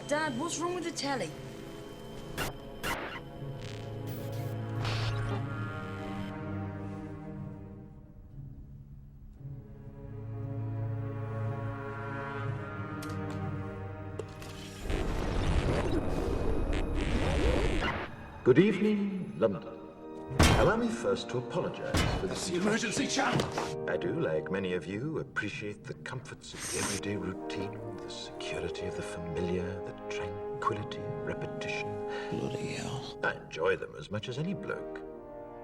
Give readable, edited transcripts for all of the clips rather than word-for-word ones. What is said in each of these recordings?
Dad, what's wrong with the telly? Good evening, London. Allow me first to apologize for this. The emergency channel! I do, like many of you, appreciate the comforts of the everyday routine, the security of the familiar, the tranquility of repetition. Bloody hell. I enjoy them as much as any bloke.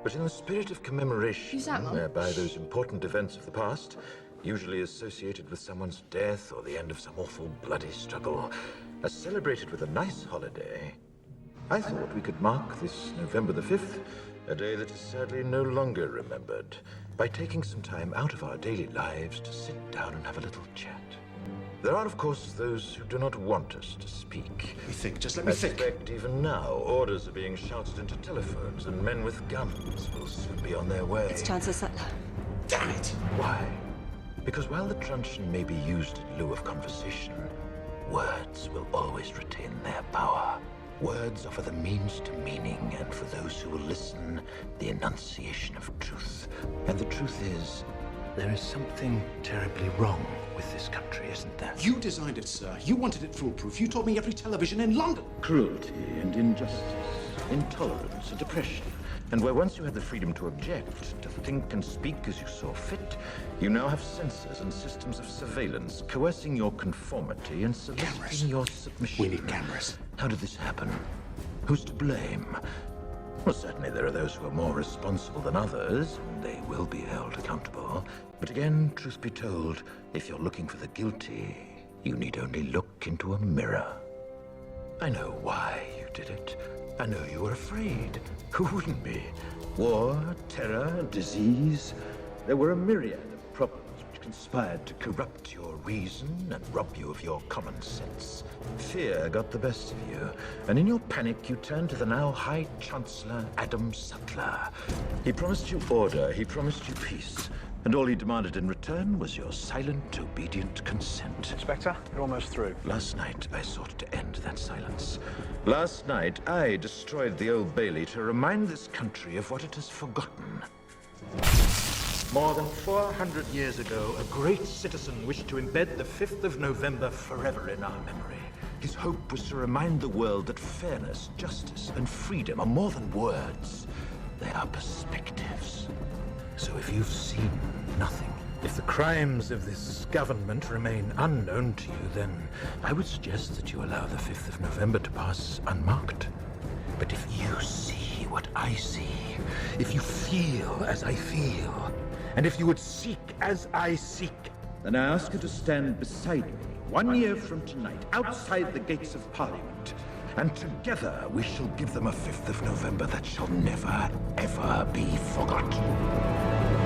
But in the spirit of commemoration, Who's that, Mum? whereby those important events of the past, usually associated with someone's death or the end of some awful bloody struggle, are celebrated with a nice holiday, I thought we could mark this November the 5th, a day that is sadly no longer remembered, by taking some time out of our daily lives to sit down and have a little chat. There are, of course, those who do not want us to speak. Let me think, just let me think. I suspect even now, orders are being shouted into telephones, and men with guns will soon be on their way. It's Chancellor Sutler. Damn it! Why? Because while the truncheon may be used in lieu of conversation, words will always retain their power. Words offer the means to meaning, and for those who will listen, the enunciation of truth. And the truth is, there is something terribly wrong with this country, isn't there? You designed it, sir. You wanted it foolproof. You told me every television in London. Cruelty and injustice, intolerance and oppression. And where once you had the freedom to object, to think and speak as you saw fit, you now have censors and systems of surveillance coercing your conformity and soliciting your submission. We need cameras. How did this happen? Who's to blame? Well, certainly there are those who are more responsible than others, and they will be held accountable. But again, truth be told, if you're looking for the guilty, you need only look into a mirror. I know why you did it. I know you were afraid. Who wouldn't be? War, terror, disease. There were a myriad of problems which conspired to corrupt your reason and rob you of your common sense. Fear got the best of you, and in your panic you turned to the now High Chancellor Adam Sutler. He promised you order, he promised you peace, and all he demanded in return was your silent, obedient consent. Inspector, you're almost through. Last night, I sought to end that silence. Last night, I destroyed the Old Bailey to remind this country of what it has forgotten. More than 400 years ago, a great citizen wished to embed the 5th of November forever in our memory. His hope was to remind the world that fairness, justice, and freedom are more than words. They are perspectives. So if you've seen nothing, if the crimes of this government remain unknown to you, then I would suggest that you allow the 5th of November to pass unmarked. But if you see what I see, if you feel as I feel, and if you would seek as I seek, then I ask you to stand beside me 1 year from tonight, outside the gates of Parliament. And together we shall give them a 5th of November that shall never, ever be forgotten.